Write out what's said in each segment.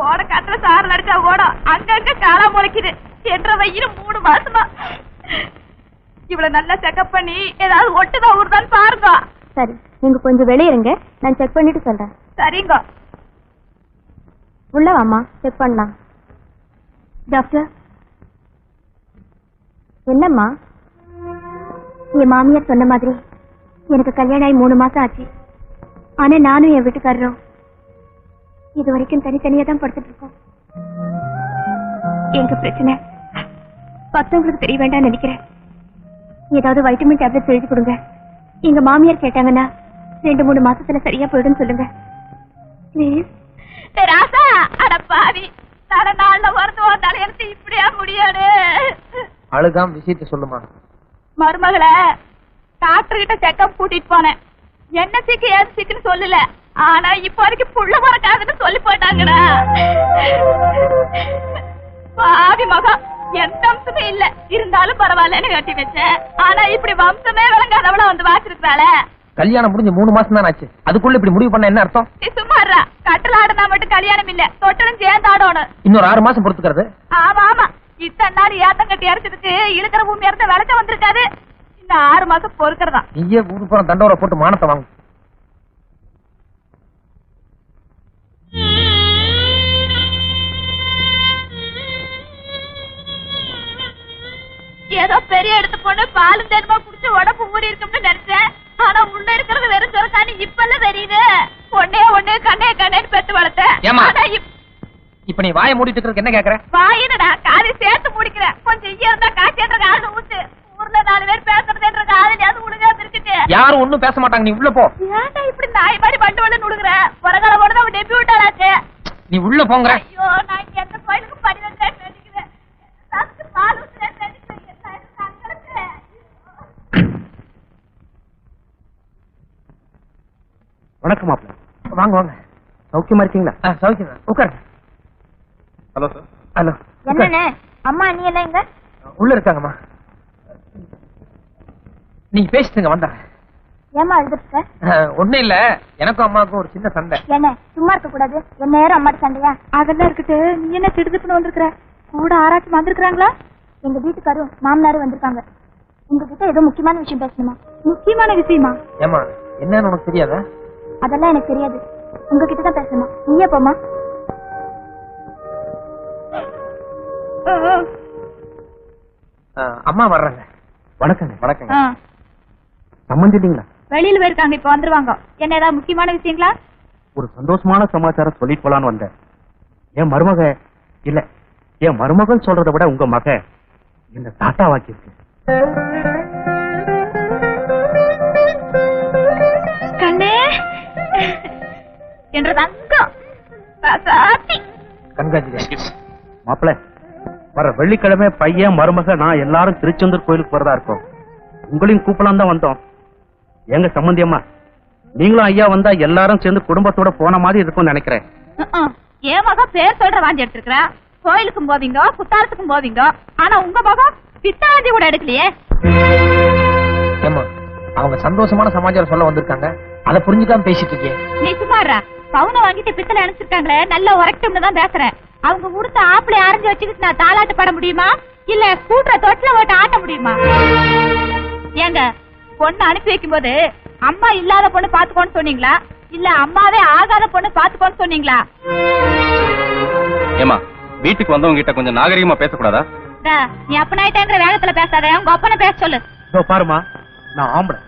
போட காட்டுல சாரல் அடிச்சா ஓடும், அங்கங்க காலா முளைக்குது. என்ற வயிறு 3 மாசமா. இவ்வளவு நல்லா செக்அப் பண்ணி ஏதாவது ஒட்டுதான் ஊருதான் பாருங்க. சரி, நீங்க கொஞ்சம் வெளியே இருங்க, நான் செக் பண்ணிட்டு சொல்றேன். சரிங்க. உள்ள வாமா, செக் பண்ணலாம். டாக்டர், என்னம்மா? என் மாமியார் சொன்ன மாதிரி எனக்கு கல்யாணம் ஆகி 3 மாசம் ஆச்சு. ஆனா நானும் என் வீட்டுக்காரரும் இது வரைக்கும் தனித்தனியா தான் படுத்துட்டு இருக்கோம். எங்க பிரச்சனை மத்தவங்களுக்கு தெரிய வேண்டாம் நினைக்கிறேன். ஏதாவது வைட்டமின் டேப்லெட் எழுதி கொடுங்க. எங்க மாமியார் கேட்டாங்கன்னா 2-3 மாசத்துல சரியா போயிடும் சொல்லுங்க பிளீஸ். ராசா, அட பாவி, தர நாள்ல வரது வந்தாலும் எனக்கு இப்படியா முடியாது. அழுகாம விஷயத்த சொல்லுமா. மருமகளை டாக்டர் கிட்ட செக்அப் கூட்டிட்டு போனேன். என்ன சிக்கு ஏது சிக்குன்னு சொல்லல. ஆனா இப்ப வரைக்கும் புள்ள மறக்காதுன்னு சொல்லி போட்டாங்கடா. பாவி மகம், எந்த அம்சமே இல்ல, இருந்தாலும் பரவாயில்லன்னு கட்டி வச்சேன். ஆனா இப்படி வம்சமே விளங்காதவள வந்து வாச்சிருக்காள. கல்யாணம் முடிஞ்சு 3 மாசம் தான் ஆச்சு, அதுக்குள்ள இப்படி முடிவு பண்ண என்ன அர்த்தம்? சும்மாறா, கட்டல ஆடுனா மட்டும் கல்யாணம் இல்ல, தொட்டலும் சேர்ந்து ஆடணும். இன்னொரு 6 மாசம் பொறுத்துக்கிறது. ஆமா ஆமா, இத்தனை நாள் ஏத்தம் கட்டி அரைச்சதுக்கு இழுக்கிற பூமி இறந்த விளைச்ச வந்திருக்காது. இந்த 6 மாசம் பொறுக்கிறதா. நீயே ஊரு போற தண்டோரை போட்டு மானத்தை வாங்க. ஏதோ பெரிய எடுத்து பொண்ணு பாலும் தேனுமா குடிச்சு உடம்பு ஊறி இருக்கும்னு நினைச்சேன். ஆனா உள்ள இருக்கிறது வெறும் சொரக்கானு இப்பெல்லாம் தெரியுது. ஒன்னே கண்ணேன்னு பெத்து வளர்த்தேன். இப்ப நீ வாயை மூடிட்டு இருக்க என்ன கேக்குற? வாயினடா காதை சேர்த்து முடிக்கிறேன். கொஞ்சம் ஐயா இருந்தா காய்ச்சேன்ற காது ஊத்து. ஊர்ல 4 பேர் பேசுறதுன்ற காதலியாவது ஒழுங்கா திருச்சிட்டு. யாரும் ஒண்ணும் பேச மாட்டாங்க, நீ உள்ள போ. ஏன்டா இப்படி நாய் மாதிரி பண்டு வந்து நுடுக்குற? வரகால போனது அவன் டெபியூட்டாலாச்சு. நீ உள்ள போங்கற. ஐயோ, நான் இங்க எந்த கோயிலுக்கு படி வந்தேன்னு நினைக்கிறேன். சாப்பிட்டு பால் ஊத்துறேன்னு நினைக்கிறேன். வணக்கம் மாப்பிள்ள. வாங்க வாங்க. சௌக்கியமா இருக்கீங்களா? சௌக்கியமா. உட்காருங்க. Hello sir. ஹலோ. என்னன்னு அம்மா நீ எல்லாம் எங்க? உள்ள இருக்காங்கம்மா. நீங்க பேசிட்டுங்க வந்தா. ஏமா அழுதுட்ட? ஒண்ணும் இல்ல, எனக்கும் அம்மாவுக்கும் ஒரு சின்ன சண்டை. என்ன சும்மா இருக்க கூடாது? என்ன நேரம் அம்மாட்ட சண்டையா? அதெல்லாம் இருக்கட்டு, நீ என்ன திடுதுப்புன்னு வந்திருக்கிற? கூட ஆராய்ச்சி வந்திருக்காங்களா? எங்க வீட்டுக்காரும் மாமனாரும் வந்திருக்காங்க. உங்ககிட்ட ஏதோ முக்கியமான விஷயம் பேசணுமா? முக்கியமான விஷயமா? ஏமா என்னன்னு உனக்கு தெரியாதா? அதெல்லாம் எனக்கு தெரியாது, உங்ககிட்ட தான் பேசணுமா? நீயே போமா. அம்மா வர்றாங்க. வணக்கங்க. வணக்கங்க. ஆ, சம்மந்திட்டீங்களா? வெளியில போயிருக்காங்க, இப்ப வந்துருவாங்க. என்ன ஏதாவது முக்கியமான விஷயங்களா? ஒரு சந்தோஷமான சமாச்சாரம் சொல்லிட்டு போலான்னு வந்தேன். என் மருமக இல்ல, என் மருமகன் சொல்றதை விட உங்க மக என்ன தாத்தா வாக்கியிருக்கு. கண்ணே என்ற தங்கம் ராசாத்தி. கங்காஜி மாப்பிள்ள, வர வெள்ளிக்கிழமை பையன் மருமக நான் எல்லாரும் திருச்செந்தூர் கோயிலுக்கு போறதா இருக்கோம். உங்களையும் கூப்பிடலாம் தான் வந்தோம். எங்க சம்பந்தியம்மா, நீங்களும் ஐயா வந்தா எல்லாரும் சேர்ந்து குடும்பத்தோட போன மாதிரி இருக்கும்னு நினைக்கிறேன். என் மகன் பேர் சொல்ற வாஞ்சி எடுத்துருக்கா. கோயிலுக்கும் போவீங்க, குத்தாலத்துக்கும் போவீங்க. ஆனா உங்க மகன் பித்தாந்தி கூட எடுக்கலையே. ஏமா அவங்க சந்தோஷமான சமாச்சாரம் சொல்ல வந்திருக்காங்க, அதை புரிஞ்சுக்காம பேசிட்டு இருக்கே. நீ சும்மாறா. பவுனை வாங்கிட்டு பித்தளை அனுப்பிச்சிருக்காங்களே, நல்லா உரைக்கும்னு தான் பேசுறேன். அவங்க கொடுத்த ஆப்பிளை அரைஞ்சு வச்சுக்கிட்டு நான் தாலாட்டு பட முடியுமா? இல்ல ஸ்கூட்டரை தொட்டில ஓட்ட ஆட்ட முடியுமா? ஏங்க, பொண்ணு அனுப்பி வைக்கும் போது அம்மா இல்லாத பொண்ணு பாத்துக்கோன்னு சொன்னீங்களா, இல்ல அம்மாவே ஆகாத பொண்ணு பாத்துக்கோன்னு சொன்னீங்களா? ஏமா, வீட்டுக்கு வந்தவங்க கிட்ட கொஞ்சம் நாகரிகமா பேசக்கூடாதா? நீ அப்பனாயிட்டேங்கிற வேகத்துல பேசாத, உங்க அப்பனை பேச சொல்லு. பாருமா, நான் ஆம்பளை.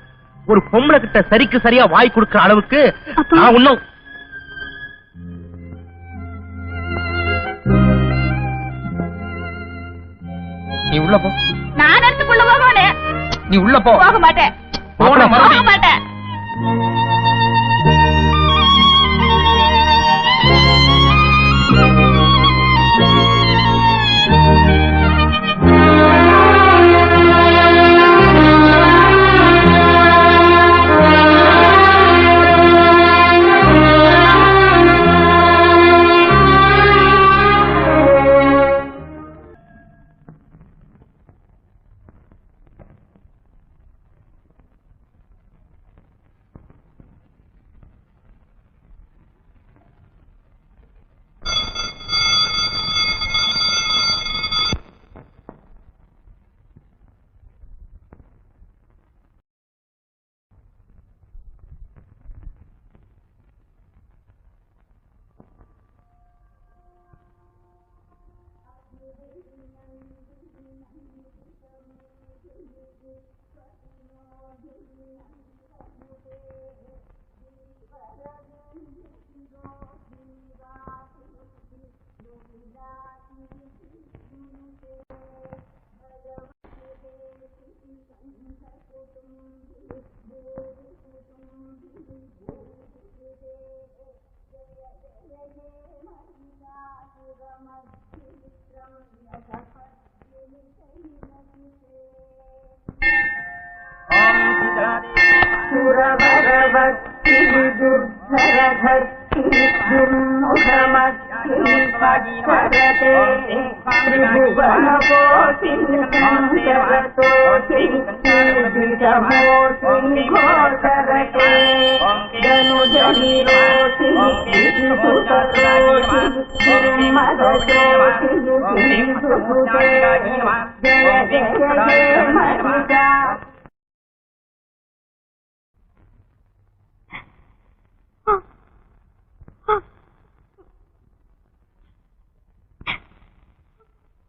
ஒரு பொம்பளை கிட்ட சரிக்கு சரியா வாய் கொடுக்கிற அளவுக்கு நான் இன்னும். நீ உள்ள போ. நான் எடுத்துக்குள்ள போகவே. நீ உள்ள போ. போக மாட்டேன். போக மாட்டேன்.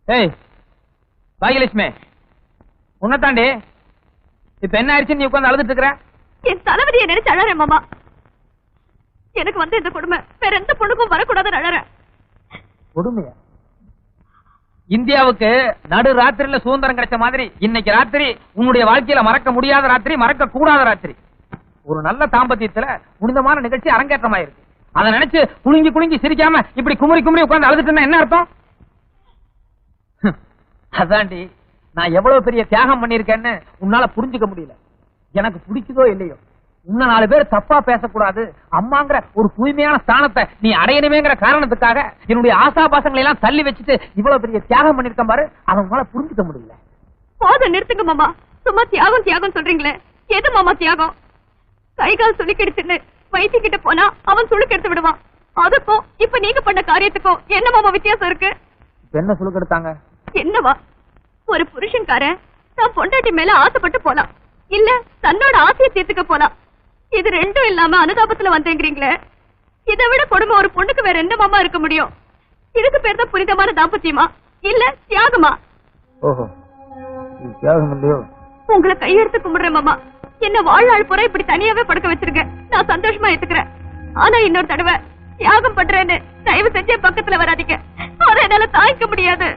ஏய் பாகியலட்சுமி, உன்னதாண்டி இப்ப என்ன ஆயிடுச்சு? நீ உட்கார்ந்து அழுதுட்டு இருக்கிற. என் தளபதியை நினைச்சு அழறேன் மாமா. எனக்கு வந்து இந்த கொடுமை வேற எந்த பொண்ணுக்கும் வரக்கூடாதுன்னு அழறேன். கொடுமையா? இந்தியாவுக்கு நடு ராத்திரில சுதந்திரம் கிடைச்ச மாதிரி இன்னைக்கு ராத்திரி உன்னுடைய வாழ்க்கையில மறக்க முடியாத ராத்திரி, மறக்க கூடாத ராத்திரி. ஒரு நல்ல தாம்பத்தியத்துல புனிதமான நிகழ்ச்சி அரங்கேற்றமாயிருக்கு. அதை நினைச்சு குலுங்கி குலுங்கி சிரிக்காம இப்படி குமரி குமரி உட்கார்ந்து அழுதுட்டு என்ன அர்த்தம்? அதாண்டி நான் எவ்வளவு பெரிய தியாகம் பண்ணிருக்கேன்னு உன்னால புரிஞ்சுக்க முடியல. எனக்கு பிடிக்குதோ இல்லையோ, இன்னும் 4 பேர் தப்பா பேசக்கூடாது, அம்மாங்கிற ஒரு தூய்மையான ஸ்தானத்தை நீ அடையணுமேங்கிற காரணத்துக்காக என்னுடைய ஆசாபாசங்களை எல்லாம் தள்ளி வச்சுட்டு இவ்வளவு பெரிய தியாகம் பண்ணிருக்கேன் பாரு. அதை உன்னால புரிஞ்சுக்க முடியல. போதும், நிறுத்துங்க மாமா. சும்மா தியாகம் தியாகம் சொல்றீங்களே, எது மாமா தியாகம்? கைகால் சுளுக்கெடுத்துன்னு வைத்தியக்கிட்ட போனா அவன் சுளுக்கெடுத்து விடுவான். அதுக்கும் இப்ப நீங்க பண்ண காரியத்துக்கும் என்ன மாமா வித்தியாசம் இருக்கு? என்ன சுளுக்கெடுத்தாங்க? என்னவா, ஒரு புருஷன்காரன் தான் பொண்டாட்டி மேல ஆசைப்பட்டு போலாம், இல்ல தன்னோட ஆசையை தீர்த்துக்க போலாம். இது ரெண்டும் இல்லாம அனுதாபத்துல வந்தேங்கிறீங்களே, இதை விட கொடுமை ஒரு பொண்ணுக்கு வேற என்ன மாமா இருக்க முடியும்? இதுக்கு பேர் தான் புனிதமான தாம்பத்தியமா இல்ல தியாகமா? ஓஹோ, தியாகம் இல்லையோ? உங்களை கையெடுத்து கும்பிடுறேன் மாமா. என்ன வாழ்நாள் பூரா இப்படி தனியாவே படுக்க வச்சிருக்கேன். நான் சந்தோஷமா ஏத்துக்கிறேன். ஆனா இன்னொரு தடவை தியாகம் பண்றேன்னு தயவு செஞ்சே பக்கத்துல வராதீங்க. அதை என்னால தாய்க்க முடியாது.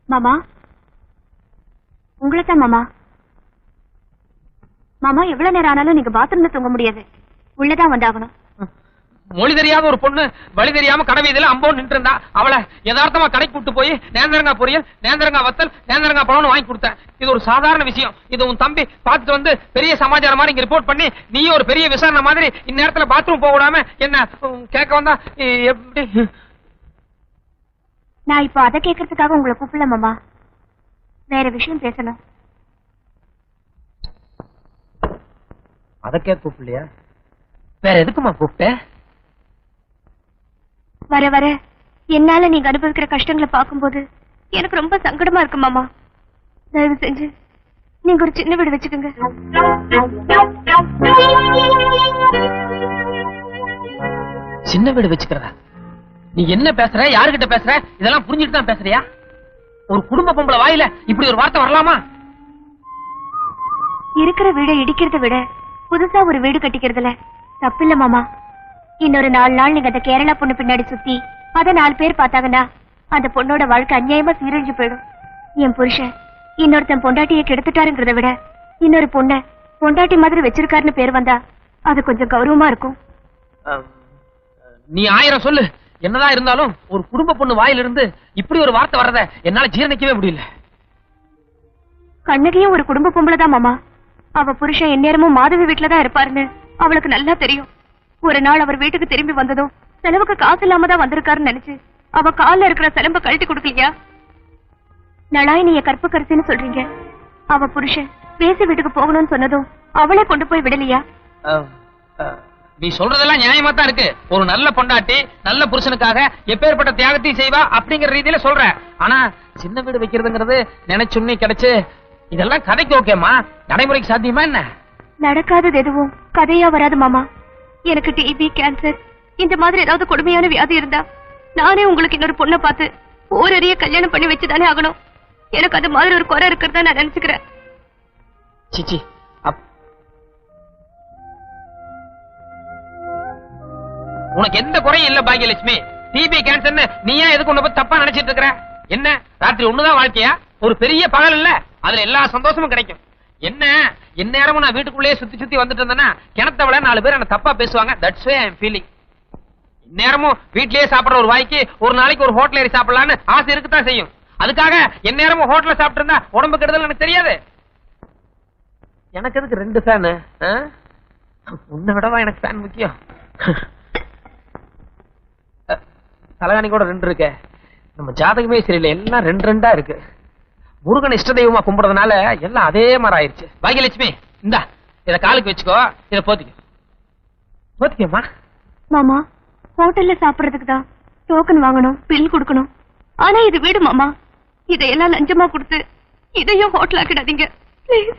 மாமா, உங்களைத்தான் மாமா. மாமா, எவ்வளவு நேரம் ஆனாலும் நீங்க பாத்ரூம்ல தூங்க முடியாது, உள்ளதான் வந்தாகணும். மொழி தெரியாத ஒரு பொண்ணு வழி தெரியாம கடைவீதியில அம்போ நின்று இருந்தா, அவளை யதார்த்தமா கடைக்கு கூட்டு போய் நேந்திரங்கா பொரியல், நேந்திரங்கா வத்தல், நேந்திரங்கா பழம்னு வாங்கி கொடுத்தேன். இது ஒரு சாதாரண விஷயம். இது உன் தம்பி பார்த்துட்டு வந்து பெரிய சமாச்சாரம் மாதிரி இங்க ரிப்போர்ட் பண்ணி நீயும் ஒரு பெரிய விசாரணை மாதிரி இந்நேரத்துல பாத்ரூம் போக விடாம என்ன கேட்க வந்தா எப்படி? நான் இப்போ அதை கேட்கறதுக்காக உங்களை கூப்பிடல மாமா, வேற விஷயம் பேசணும். அதக்கே கூப்பிடலையா? வேற எதுக்குமா கூப்பிட்ட? வர வர என்னால நீங்க அனுபவிக்கிற கஷ்டங்களை பார்க்கும்போது எனக்கு ரொம்ப சங்கடமா இருக்கு மாமா. தயவு செஞ்சு நீங்க ஒரு சின்ன வீடு வச்சுக்கோங்க. சின்ன வீடு வச்சுக்கிறதா? நீ என்ன பேசுற, யாருகிட்ட பேசுற? இதெல்லாம் புரிஞ்சுட்டு தான் பேசுறியா? ஒரு குடும்ப பொம்பளை வாயில இப்படி ஒரு வார்த்தை வரலாமா? இருக்கிற வீடை இடிக்கிறத விட புதுசா ஒரு வீடு கட்டிக்கிறதுல தப்பில்ல மாமா. இன்னொரு 4 நாள் நீங்க அந்த கேரளா பொண்ணு பின்னாடி சுத்தி அத 4 பேர் பார்த்தாங்கன்னா அந்த பொண்ணோட வாழ்க்கை அநியாயமா சீரழிஞ்சு போயிடும். என் புருஷன் இன்னொருத்தன் பொண்டாட்டியை கெடுத்துட்டாருங்கிறத விட இன்னொரு பொண்ண பொண்டாட்டி மாதிரி வச்சிருக்காருன்னு பேர் வந்தா அது கொஞ்சம் கௌரவமா இருக்கும். நீ 1000 சொல்லு, என்னதான் இருந்தாலும் ஒரு குடும்ப பொண்ணு வாயிலிருந்து இப்படி ஒரு வார்த்தை வர்றத என்னால ஜீரணிக்கவே முடியல. கண்ணகியும் ஒரு குடும்ப பொம்பளைதான் மாமா. அவ புருஷன் எந்நேரமும் மாதவி வீட்டுலதான் இருப்பாருன்னு அவளுக்கு நல்லா தெரியும். ஒரு நாள் அவர் வீட்டுக்கு திரும்பி வந்ததும் செலவுக்கு காசு இல்லாம தான் வந்திருக்காருன்னு நினைச்சு அவ கால்ல இருக்கிற செலம்ப கழட்டி கொடுக்கலையா? நலாயினிய கற்பு கரிசின்னு சொல்றீங்க, அவ புருஷன் பேசி வீட்டுக்கு போகணும்னு சொன்னதும் அவளே கொண்டு போய் விடலையா? நீ சொல்றதெல்லாம் நியாயமா தான் இருக்கு. ஒரு நல்ல பொண்டாட்டி நல்ல புருஷனுக்காக எப்பேற்பட்ட தியாகத்தையும் செய்வா அப்படிங்கிற ரீதியில சொல்ற. ஆனா சின்ன வீடு வைக்கிறதுங்கிறது நினைச்சுன்னே கிடைச்சு இதெல்லாம் கதைக்கு ஓகேமா, நடைமுறைக்கு சாத்தியமா என்ன? நடக்காதது எதுவும் கதையா வராது மாமா. எனக்கு டிபி, கேன்சர் இந்த மாதிரி ஏதாவது கொடுமையான வியாதி இருந்தா நானே உங்களுக்கு இன்னொரு பொண்ணை பார்த்து ஓரறிய கல்யாணம் பண்ணி வச்சுதானே ஆகணும். எனக்கு அது மாதிரி ஒரு குறை இருக்கிறதா நான் நினைச்சுக்கிறேன். சிச்சி, உனக்கு எந்த குறையும் இல்ல பாக்கியலட்சுமி. டிபி கேன்சர்னு நீயா எதுக்கு உன்னை பத்தி தப்பா நினைச்சிட்டு இருக்கிற? என்ன ராத்திரி ஒண்ணுதான் வாழ்க்கையா? ஒரு பெரிய பகல் இல்ல, அதுல எல்லா சந்தோஷமும் கிடைக்கும். என்ன எந்நேரமும் நான் வீட்டுக்குள்ளேயே சுத்தி சுத்தி வந்துட்டு இருந்தேன்னா கிணத்தவள 4 பேர் என்ன தப்பா பேசுவாங்க. That's way I am feeling. இந்நேரமும் வீட்லயே சாப்பிடுற ஒரு வாய்க்கு ஒரு நாளைக்கு ஒரு ஹோட்டல் ஏறி சாப்பிடலான்னு ஆசை இருக்குதான் செய்யும். அதுக்காக எந்நேரமும் ஹோட்டல்ல சாப்பிட்டு இருந்தா உடம்பு கெடுதல் எனக்கு தெரியாது. எனக்கு எதுக்கு 2 ஃபேனு? உன்னை விடவா எனக்கு ஃபேன் முக்கியம்? தலகாணி கூட 2 இருக்கு. நம்ம ஜாதகமே சரியில்லை, எல்லாம் 2 இருக்கு. முருகன் இஷ்ட தெய்வமா கும்பிடுறதுனால எல்லாம் அதே மாதிரி ஆயிடுச்சு. பாக்கியலட்சுமி, இந்தா இத காலுக்கு வச்சுக்கோ, இத போத்திக்கமா. மாமா, ஹோட்டல்ல சாப்பிடறதுக்கு தான் டோக்கன் வாங்கணும், பில் கொடுக்கணும். ஆனா இது வீடு மாமா, இதையெல்லாம் லஞ்சமா கொடுத்து இதையும் ஹோட்டல் ஆக்கிடாதீங்க ப்ளீஸ்.